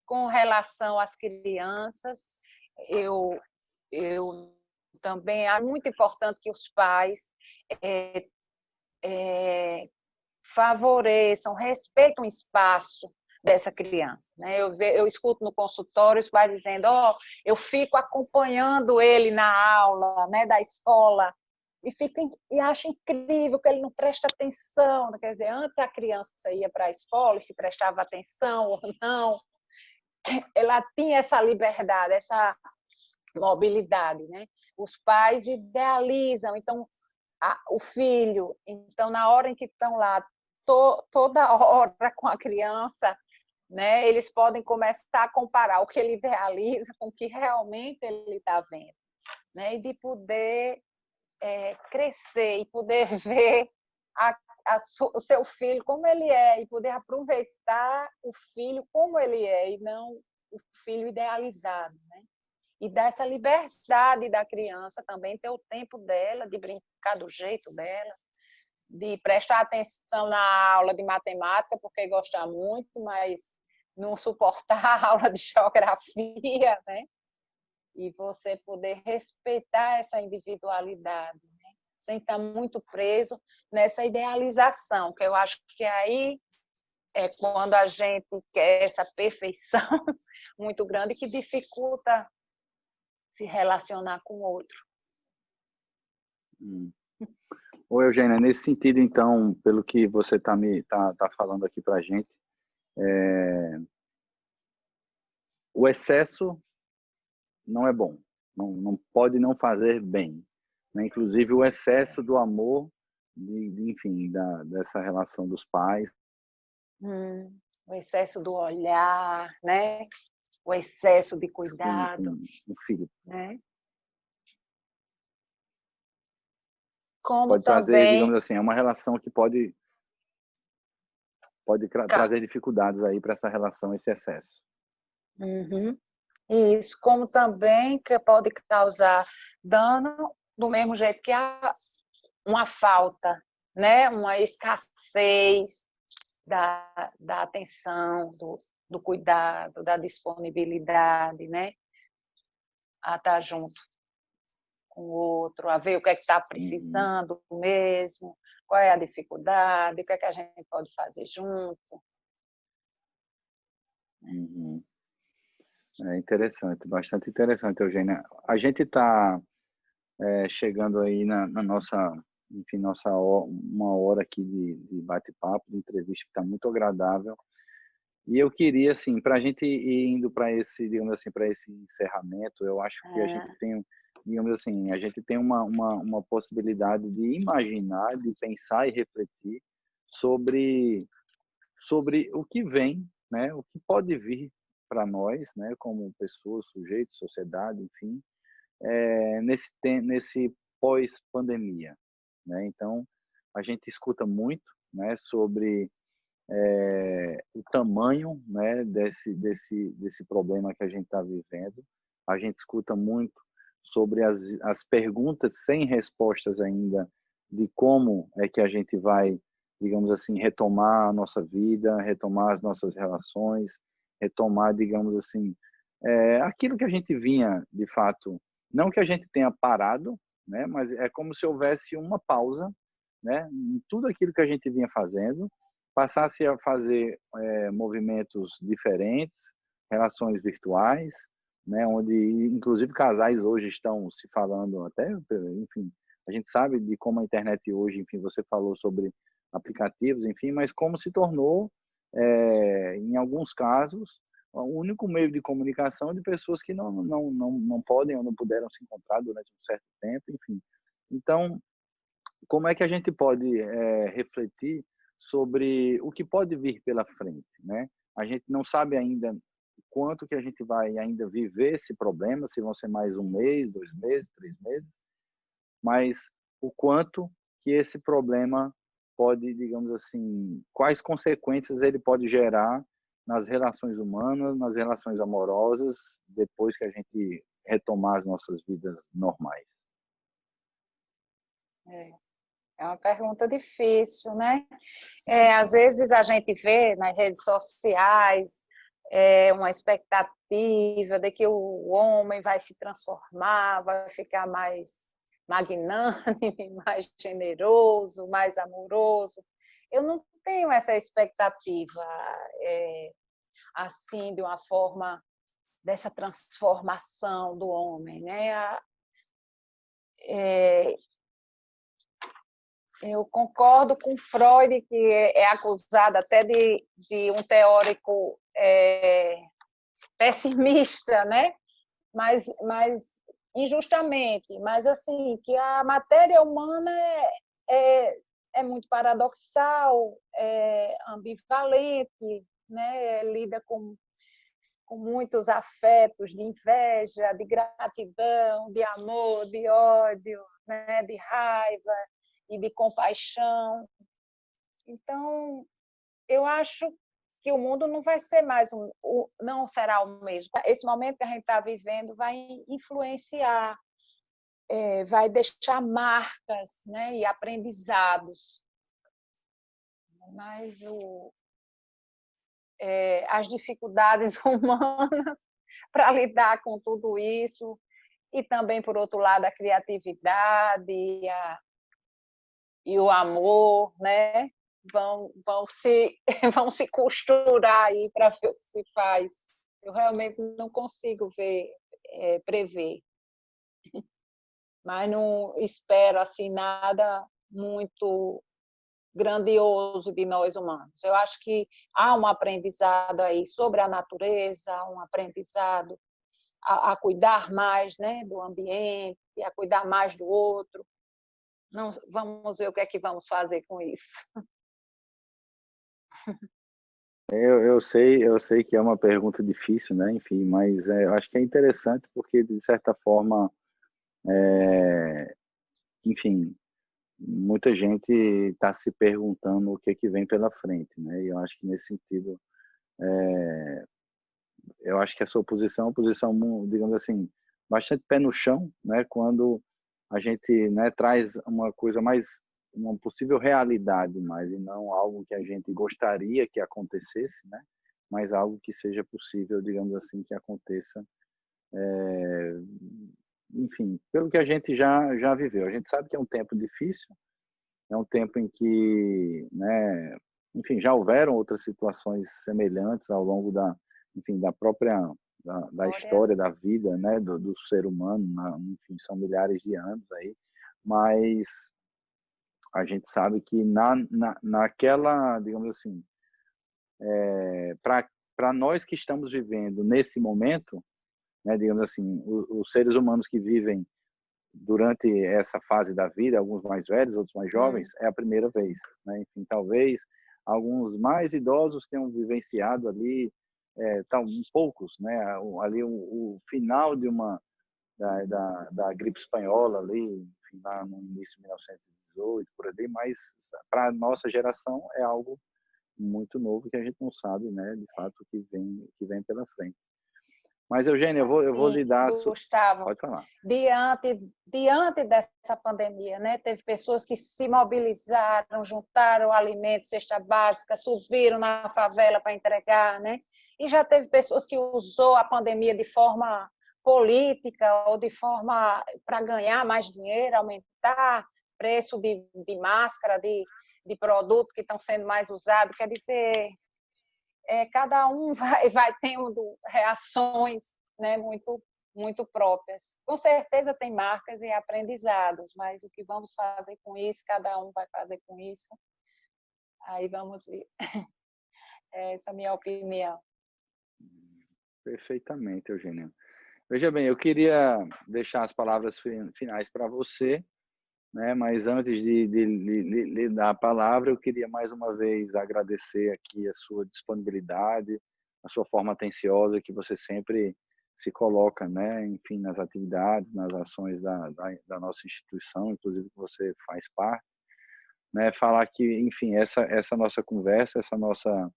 Com relação às crianças, eu também acho muito importante que os pais favoreçam, respeitem o espaço dessa criança, né? Eu escuto no consultório os pais dizendo: eu fico acompanhando ele na aula, né, da escola, e acho incrível que ele não presta atenção. Quer dizer, antes a criança ia para a escola e se prestava atenção ou não, ela tinha essa liberdade, essa mobilidade, né? Os pais idealizam, então o filho, então na hora em que estão lá toda hora com a criança, né, eles podem começar a comparar o que ele idealiza com o que realmente ele está vendo, né? E de poder crescer e poder ver o seu filho como ele é, e poder aproveitar o filho como ele é, e não o filho idealizado, né? E dar essa liberdade da criança também, ter o tempo dela, de brincar do jeito dela, de prestar atenção na aula de matemática, porque gosta muito, mas não suportar a aula de geografia, né? E você poder respeitar essa individualidade, né? Sem estar muito preso nessa idealização, que eu acho que aí é quando a gente quer essa perfeição muito grande que dificulta se relacionar com o outro. Ô, Eugênia, nesse sentido, então, pelo que você tá falando aqui para a gente, o excesso não é bom, não pode não fazer bem, né? Inclusive o excesso do amor, enfim, dessa relação dos pais. O excesso do olhar, né? O excesso de cuidado, com o filho. Né? Como pode também trazer, digamos assim, é uma relação que pode trazer dificuldades aí para essa relação, esse excesso. Uhum. Isso, como também que pode causar dano do mesmo jeito que uma falta, né? Uma escassez da atenção, do cuidado, da disponibilidade, né? A estar junto com o outro, a ver o que é que está precisando mesmo, qual é a dificuldade, o que é que a gente pode fazer junto. É interessante, bastante interessante, Eugênia. A gente está chegando aí na nossa, enfim, uma hora aqui de bate-papo, de entrevista que está muito agradável. E eu queria, assim, para a gente ir indo para esse, digamos assim, para esse encerramento, eu acho que a gente tem, digamos assim, a gente tem uma possibilidade de imaginar, de pensar e refletir sobre o que vem, né? O que pode vir para nós, né? Como pessoas, sujeitos, sociedade, enfim, nesse pós-pandemia, né? Então, a gente escuta muito, né? Sobre o tamanho, né, desse problema que a gente está vivendo. A gente escuta muito sobre as perguntas sem respostas ainda de como é que a gente vai, digamos assim, retomar a nossa vida, retomar as nossas relações, retomar, digamos assim, aquilo que a gente vinha, de fato, não que a gente tenha parado, né, mas é como se houvesse uma pausa, né, em tudo aquilo que a gente vinha fazendo, passasse a fazer movimentos diferentes, relações virtuais, né, onde inclusive casais hoje estão se falando até, enfim, a gente sabe de como a internet hoje, enfim, você falou sobre aplicativos, enfim, mas como se tornou, em alguns casos, o único meio de comunicação de pessoas que não podem ou não puderam se encontrar durante um certo tempo, enfim. Então, como é que a gente pode refletir sobre o que pode vir pela frente, né? A gente não sabe ainda quanto que a gente vai ainda viver esse problema, se vão ser mais um mês, 2 meses, 3 meses, mas o quanto que esse problema pode, digamos assim, quais consequências ele pode gerar nas relações humanas, nas relações amorosas, depois que a gente retomar as nossas vidas normais. É uma pergunta difícil, né? Às vezes a gente vê nas redes sociais uma expectativa de que o homem vai se transformar, vai ficar mais magnânime, mais generoso, mais amoroso. Eu não tenho essa expectativa assim, de uma forma dessa transformação do homem, né? Eu concordo com Freud, que é acusado até de um teórico pessimista, né? Mas injustamente, mas assim, que a matéria humana é muito paradoxal, é ambivalente, né? Lida com muitos afetos de inveja, de gratidão, de amor, de ódio, né? De raiva e de compaixão. Então, eu acho que o mundo não vai ser mais não será o mesmo. Esse momento que a gente está vivendo vai influenciar, vai deixar marcas, né, e aprendizados. Mas as dificuldades humanas para lidar com tudo isso, e também, por outro lado, a criatividade e o amor, né? vão se costurar aí para ver o que se faz. Eu realmente não consigo prever, mas não espero assim nada muito grandioso de nós humanos. Eu acho que há um aprendizado aí sobre a natureza, um aprendizado a cuidar mais, né, do ambiente, a cuidar mais do outro. Não, vamos ver o que é que vamos fazer com isso. Eu sei que é uma pergunta difícil, né? Enfim, mas eu acho que é interessante porque, de certa forma, enfim, muita gente está se perguntando o que é que vem pela frente, né? E eu acho que nesse sentido, eu acho que a sua posição é uma posição, digamos assim, bastante pé no chão, né? Quando a gente, né, traz uma coisa mais, uma possível realidade mais, e não algo que a gente gostaria que acontecesse, né? Mas algo que seja possível, digamos assim, que aconteça, enfim, pelo que a gente já viveu. A gente sabe que é um tempo difícil, é um tempo em que, né, enfim, já houveram outras situações semelhantes ao longo enfim, da própria da história da vida, né, do ser humano, enfim, são milhares de anos aí, mas a gente sabe que naquela, digamos assim, para nós que estamos vivendo nesse momento, né, digamos assim, os seres humanos que vivem durante essa fase da vida, alguns mais velhos, outros mais jovens, é a primeira vez, né? Enfim, talvez alguns mais idosos tenham vivenciado ali, poucos, né? Ali o final de da gripe espanhola ali, enfim, lá no início de 1918, por ali, mas para a nossa geração é algo muito novo que a gente não sabe, né, de fato, o que vem pela frente. Mas, Eugênia, eu vou lhe dar... Gustavo, Pode falar. diante dessa pandemia, né, teve pessoas que se mobilizaram, juntaram alimentos, cesta básica, subiram na favela para entregar, né? E já teve pessoas que usou a pandemia de forma política ou de forma para ganhar mais dinheiro, aumentar preço de máscara, de produto que estão sendo mais usados. Quer dizer, cada um vai tendo reações, né, muito próprias. Com certeza tem marcas e aprendizados, mas o que vamos fazer com isso, cada um vai fazer com isso. Aí vamos ver. Essa é a minha opinião. Perfeitamente, Eugênia. Veja bem, eu queria deixar as palavras finais para você, né? Mas antes de lhe dar a palavra, eu queria mais uma vez agradecer aqui a sua disponibilidade, a sua forma atenciosa que você sempre se coloca, né? Enfim, nas atividades, nas ações da nossa instituição, inclusive que você faz parte, né? Falar que, enfim, essa nossa conversa, essa nossa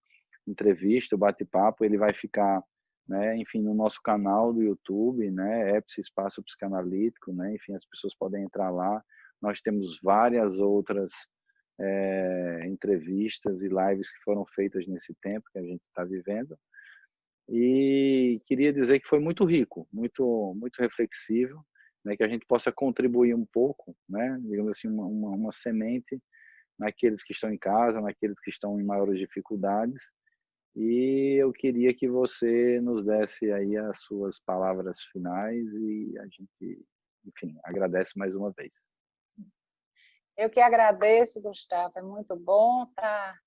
entrevista, o bate-papo, ele vai ficar, né, enfim, no nosso canal do YouTube, né, EPSI Espaço Psicanalítico, né, enfim, as pessoas podem entrar lá. Nós temos várias outras entrevistas e lives que foram feitas nesse tempo que a gente está vivendo. E queria dizer que foi muito rico, muito reflexivo, né, que a gente possa contribuir um pouco, né, digamos assim, uma semente naqueles que estão em casa, naqueles que estão em maiores dificuldades. E eu queria que você nos desse aí as suas palavras finais e a gente, enfim, agradece mais uma vez. Eu que agradeço, Gustavo. É muito bom estar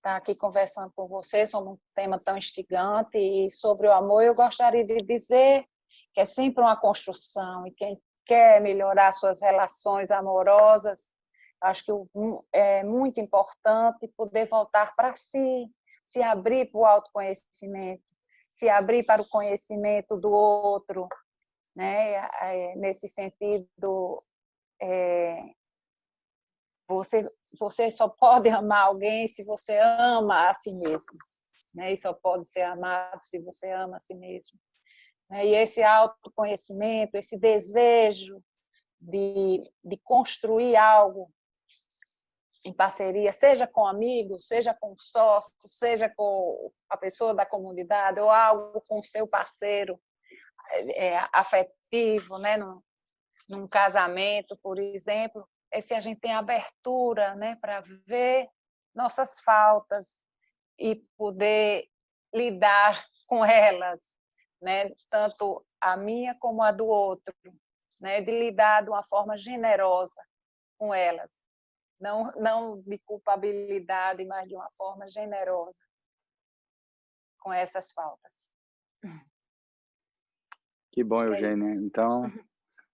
aqui conversando com você sobre um tema tão instigante. E sobre o amor, eu gostaria de dizer que é sempre uma construção. E quem quer melhorar suas relações amorosas, acho que é muito importante poder voltar para si, se abrir para o autoconhecimento, se abrir para o conhecimento do outro, né? Nesse sentido, você só pode amar alguém se você ama a si mesmo, né? E só pode ser amado se você ama a si mesmo. E esse autoconhecimento, esse desejo de construir algo em parceria, seja com amigos, seja com sócio, seja com a pessoa da comunidade, ou algo com o seu parceiro afetivo, né? Num casamento, por exemplo, se a gente tem abertura, né, para ver nossas faltas e poder lidar com elas, né, tanto a minha como a do outro, né, de lidar de uma forma generosa com elas. Não de culpabilidade, mas de uma forma generosa com essas faltas. Que bom, Eugênia. Então,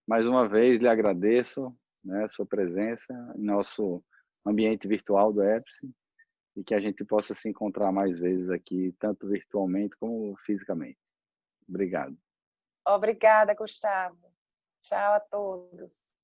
mais uma vez, lhe agradeço, né, a sua presença em nosso ambiente virtual do EPSI e que a gente possa se encontrar mais vezes aqui, tanto virtualmente como fisicamente. Obrigado. Obrigada, Gustavo. Tchau a todos.